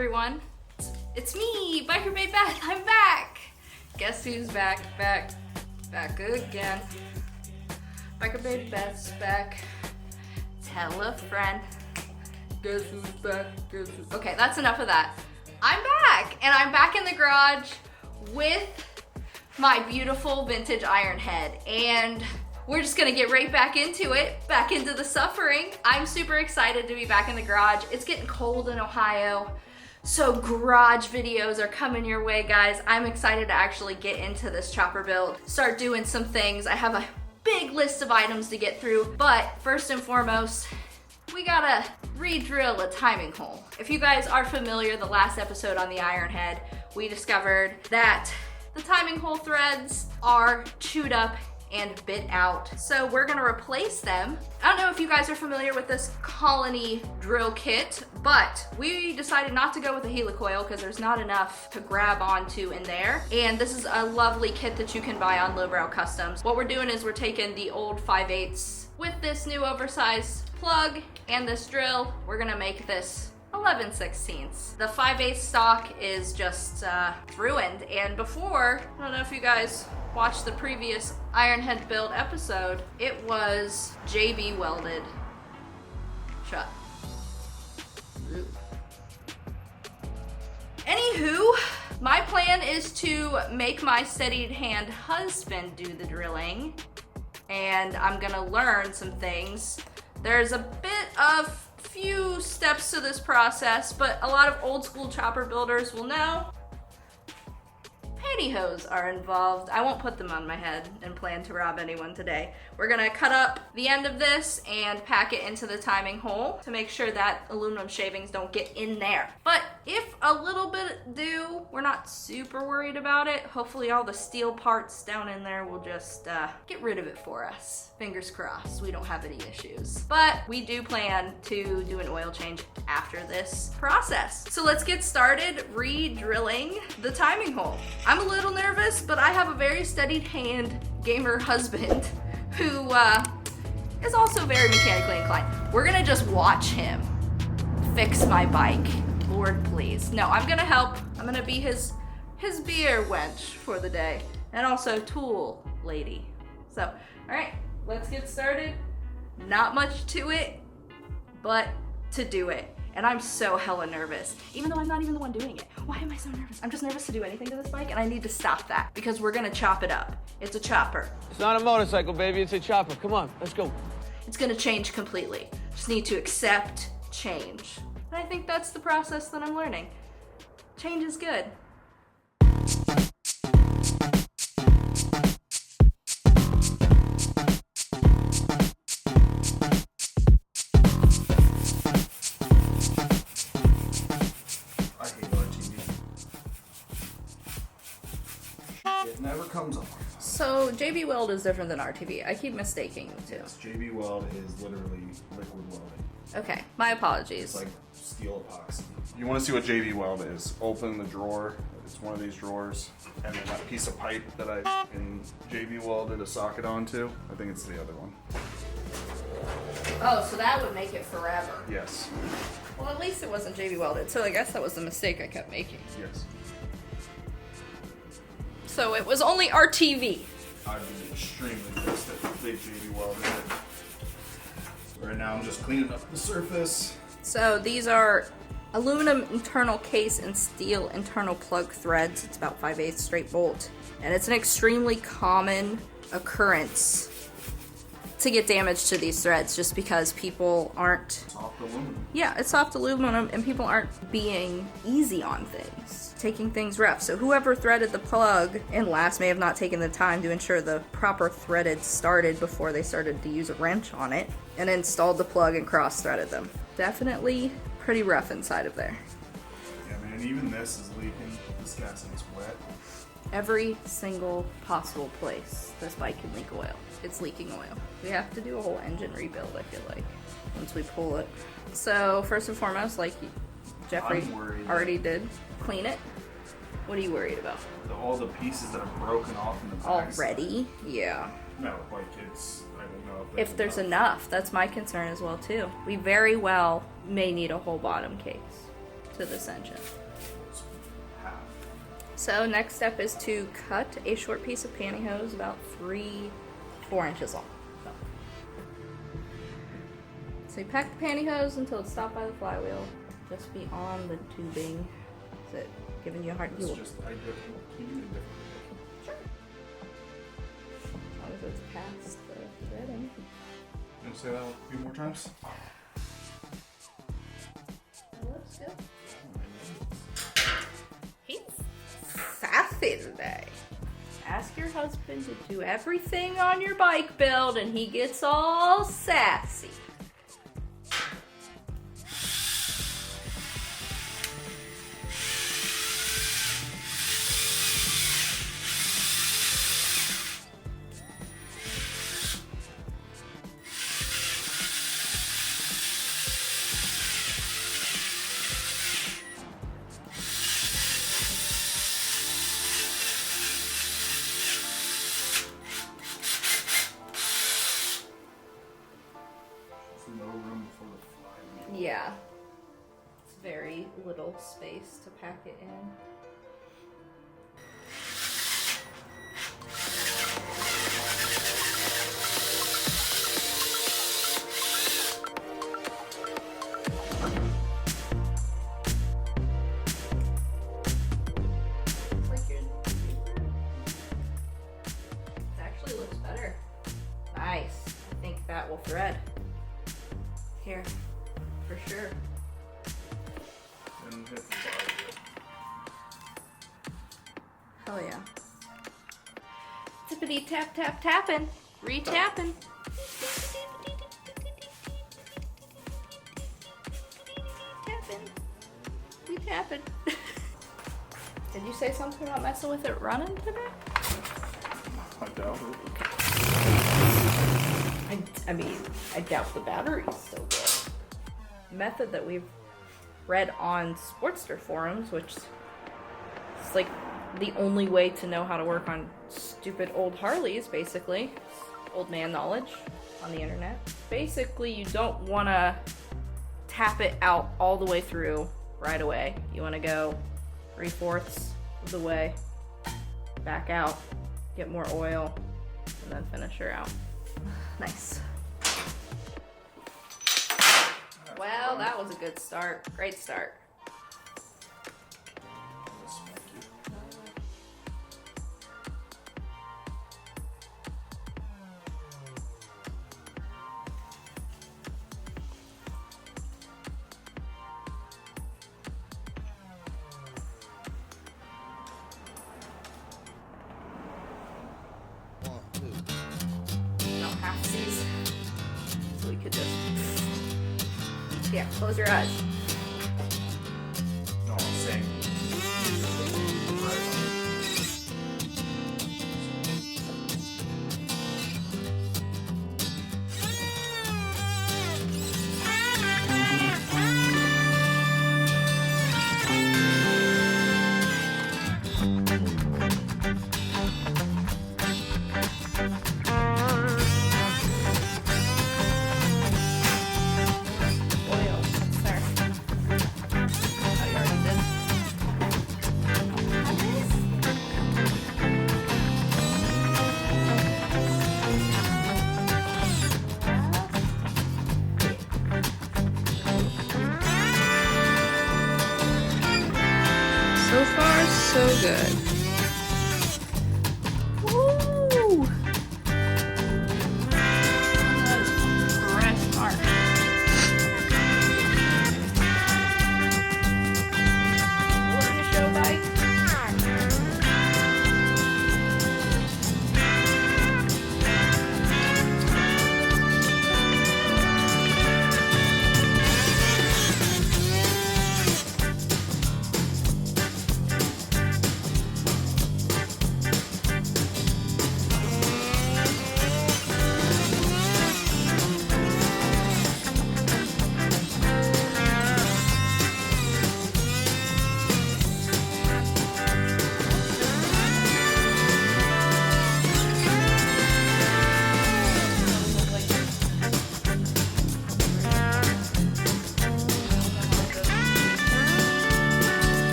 everyone. It's me, Biker Babe Beth. I'm back. Guess who's back? Back again. Biker Babe Beth's back. Tell a friend. Guess who's back? Okay, that's enough of that. I'm back, and I'm back in the garage with my beautiful vintage Ironhead, and we're just gonna get right back into it, back into the suffering. I'm super excited to be back in the garage. It's getting cold in Ohio, so garage videos are coming your way, guys. I'm excited to actually get into this chopper build, start doing some things. I have a big list of items to get through, but first and foremost, we gotta re-drill a timing hole. If you guys are familiar, the last episode on the Ironhead, we discovered that the timing hole threads are chewed up and bit out. So we're gonna replace them. I don't know if you guys are familiar with this Colony drill kit, but we decided not to go with a helicoil because there's not enough to grab onto in there. And this is a lovely kit that you can buy on Lowbrow Customs. What we're doing is we're taking the old 5/8 with this new oversized plug and this drill. We're gonna make this 11/16. The 5/8 stock is just ruined. And before, I don't know if you guys watched the previous Ironhead build episode, it was JB welded shut. Ooh. Anywho, my plan is to make my steadied hand husband do the drilling, and I'm gonna learn some things. There's a bit of few steps to this process, but a lot of old school chopper builders will know pantyhose are involved. I won't put them on my head and plan to rob anyone today. We're gonna cut up the end of this and pack it into the timing hole to make sure that aluminum shavings don't get in there. But if a little bit do, we're not super worried about it. Hopefully all the steel parts down in there will just get rid of it for us. Fingers crossed, we don't have any issues. But we do plan to do an oil change after this process. So let's get started re-drilling the timing hole. I'm a little nervous, but I have a very steadied hand gamer husband who is also very mechanically inclined. We're gonna just watch him fix my bike. Lord, please. No, I'm gonna help. I'm gonna be his beer wench for the day, and also tool lady. So, all right, let's get started. Not much to it, but to do it. And I'm so hella nervous, even though I'm not even the one doing it. Why am I so nervous? I'm just nervous to do anything to this bike, and I need to stop that because we're gonna chop it up. It's a chopper. It's not a motorcycle, baby, it's a chopper. Come on, let's go. It's gonna change completely. Just need to accept change. And I think that's the process that I'm learning. Change is good. It never comes off. So JB Weld is different than RTV. I keep mistaking the two. Yes, JB Weld is literally liquid welding. Okay, my apologies. It's like steel epoxy. You want to see what JB Weld is? Open the drawer. It's one of these drawers, and then that piece of pipe that I in JB welded a socket onto. I think it's the other one. Oh, so that would make it forever. Yes. Well, at least it wasn't JB welded, so I guess that was the mistake I kept making. Yes. So it was only RTV. I'd be extremely pissed if they JB welded it. Right now I'm just cleaning up the surface. So these are aluminum internal case and steel internal plug threads. It's about 5/8 straight bolt. And it's an extremely common occurrence to get damage to these threads just because people aren't... Soft aluminum. Yeah, it's soft aluminum and people aren't being easy on things, taking things rough. So whoever threaded the plug and last may have not taken the time to ensure the proper threaded started before they started to use a wrench on it and installed the plug and cross-threaded them. Definitely pretty rough inside of there. Yeah, man, even this is leaking. This gasket's wet. Every single possible place this bike can leak oil, it's leaking oil. We have to do a whole engine rebuild, I feel like, once we pull it. So first and foremost, like Jeffrey already did, clean it. What are you worried about? All the pieces that are broken off in the back. Already? Yeah. No, like it's, I don't know If there's enough, that's my concern as well too. We very well may need a whole bottom case to this engine. Half. So next step is to cut a short piece of pantyhose about 4 inches long. So you pack the pantyhose until it's stopped by the flywheel. Just be on the tubing. Is it giving you a hard time? It's just, I do it differently. Sure. As long as it's past the threading. You want to say that a few more times? That looks good. He's sassy today. Ask your husband to do everything on your bike build and he gets all sassy. No room for the flywheel. Yeah. It's very little space to pack it in. It actually looks better. Nice. I think that will thread. Here, for sure. And hit the flywheel. Hell yeah. Tippity tap tap tapping. Re-tapping. Tapping. Re-tapping. Did you say something about messing with it running today? I doubt it. I mean, I doubt the battery's still good. Method that we've read on Sportster forums, which is like the only way to know how to work on stupid old Harleys, basically. Old man knowledge on the internet. Basically, you don't want to tap it out all the way through right away. You want to go 3/4 of the way, back out, get more oil, and then finish her out. Nice. Well, that was a good start. Great start. No halfsies. So we could just... Yeah, close your eyes. No, I'm saying. Oil, sir. Oh, you already did. So far, so good. Woo! Fresh mark. Learn to show bike.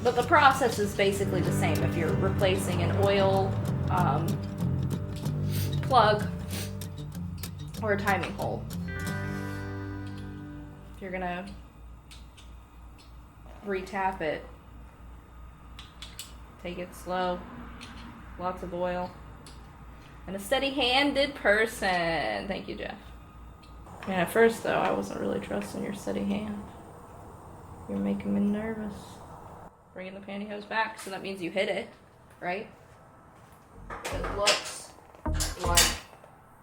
But the process is basically the same if you're replacing an oil plug or a timing hole. You're gonna re-tap it. Take it slow. Lots of oil. And a steady-handed person. Thank you, Jeff. Man, at first though, I wasn't really trusting your steady hand. You're making me nervous. Bringing the pantyhose back, so that means you hit it, right? It looks like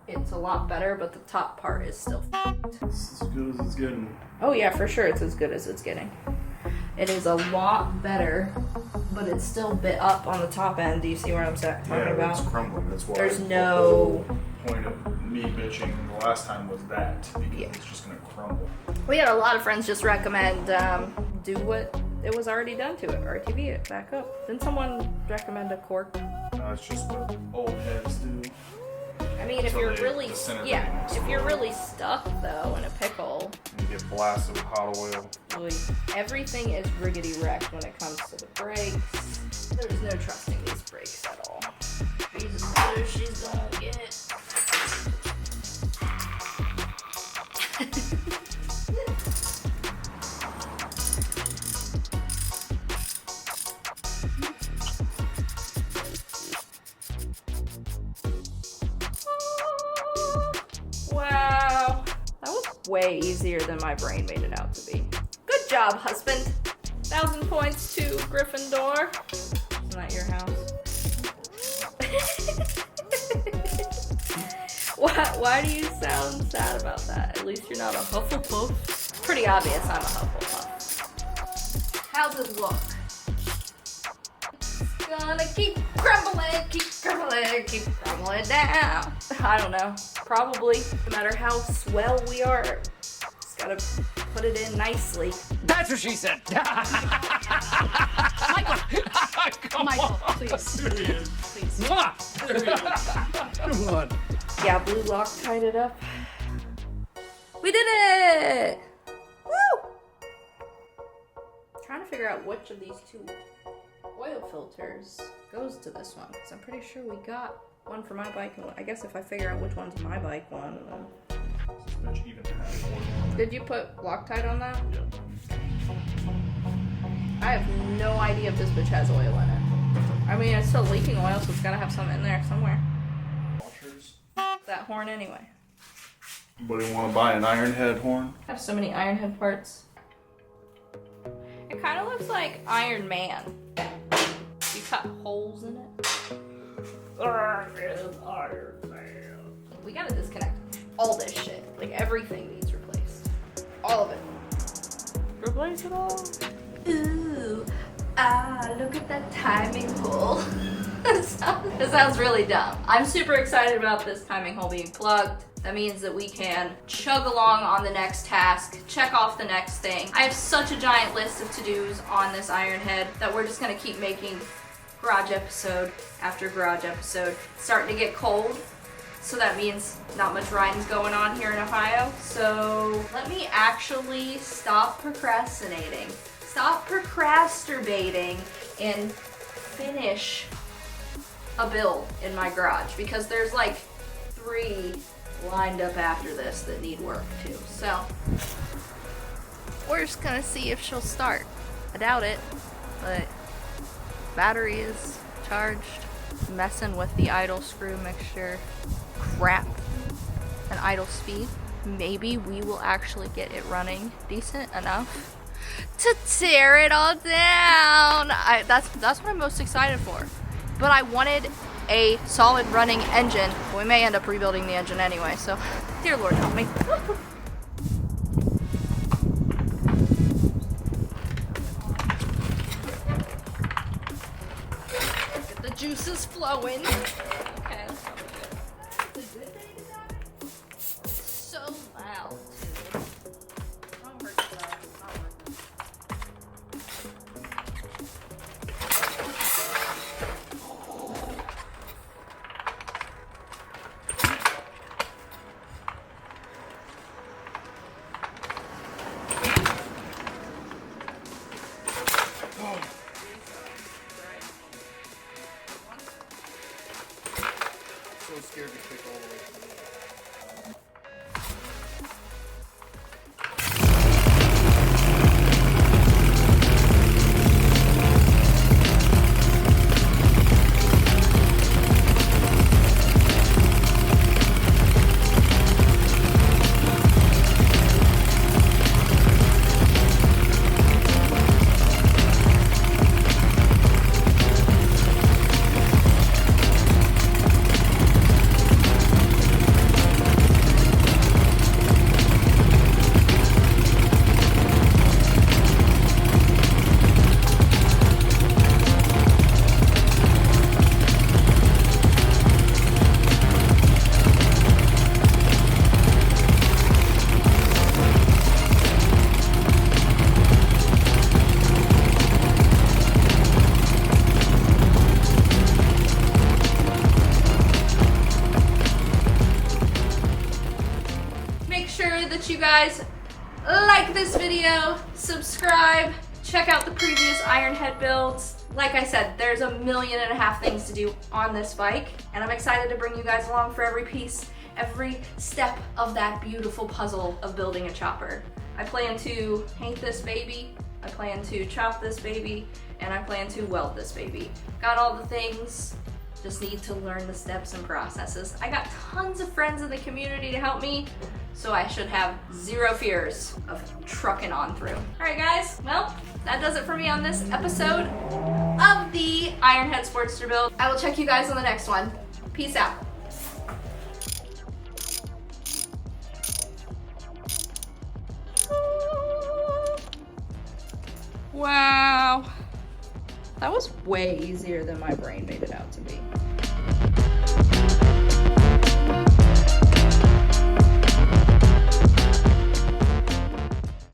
it's a lot better, but the top part is still f***ed. It's as good as it's getting. Oh yeah, for sure it's as good as it's getting. It is a lot better, but it's still bit up on the top end. Do you see what I'm talking about? It's crumbling. That's why. There's no point of me bitching the last time was that because it's just gonna crumble. We had a lot of friends just recommend do what it was already done to it, RTV it back up. Didn't someone recommend a cork? No, it's just what old heads do. I mean, if So you're they really, disintegrate yeah, and if you're explode. really stuck though in a pickle, And you get blasted with hot oil. really, everything is riggedy wrecked when it comes to the brakes. There's no trusting these brakes at all. She's as good as she's gonna get. Wow, that was way easier than my brain made it out to be. Good job, husband. 1,000 points to Gryffindor. Isn't that your house? Why do you sound sad about that? At least you're not a Hufflepuff. It's pretty obvious I'm a Hufflepuff. How's it look? It's gonna keep crumbling down. I don't know. Probably, no matter how swell we are, just gotta put it in nicely. That's what she said. Michael, please. Please. Mwah! Come on. Yeah, Blue Lock tied it up. We did it! Woo! Trying to figure out which of these two oil filters goes to this one, because I'm pretty sure we got one for my bike and one. I guess if I figure out which one's my bike one, then... This bitch even has oil. Did you put Loctite on that? Yeah. I have no idea if this bitch has oil in it. I mean, it's still leaking oil, so it's gotta have some in there somewhere. Washers. That horn anyway. Anybody want to buy an Ironhead horn? I have so many Ironhead parts. It kind of looks like Iron Man. You cut holes in it. Iron Man. We gotta disconnect all this shit. Like everything needs replaced. All of it. Replace it all. Ooh, look at that timing hole. That sounds really dumb. I'm super excited about this timing hole being plugged. That means that we can chug along on the next task, check off the next thing. I have such a giant list of to-dos on this Ironhead that we're just gonna keep making garage episode after garage episode. It's starting to get cold, so that means not much riding's going on here in Ohio. So let me actually stop procrastinating. Stop procrastinating and finish a build in my garage, because there's like 3 lined up after this that need work too. So we're just gonna see if she'll start. I doubt it, but battery is charged. Messing with the idle screw mixture crap and idle speed. Maybe we will actually get it running decent enough to tear it all down. That's what I'm most excited for. But I wanted a solid running engine. We may end up rebuilding the engine anyway, so dear Lord help me. Get the juices flowing. Okay, that's probably good. The good thing is that it's so loud too. Don't hurt yourself. It's not worth it. sure that you guys like this video, subscribe, check out the previous Ironhead builds. Like I said, there's 1.5 million things to do on this bike, and I'm excited to bring you guys along for every piece, every step of that beautiful puzzle of building a chopper. I plan to paint this baby, I plan to chop this baby, and I plan to weld this baby. Got all the things, just need to learn the steps and processes. I got tons of friends in the community to help me, so I should have zero fears of trucking on through. All right guys, well, that does it for me on this episode of the Ironhead Sportster build. I will check you guys on the next one. Peace out. Wow. That was way easier than my brain made it out to be.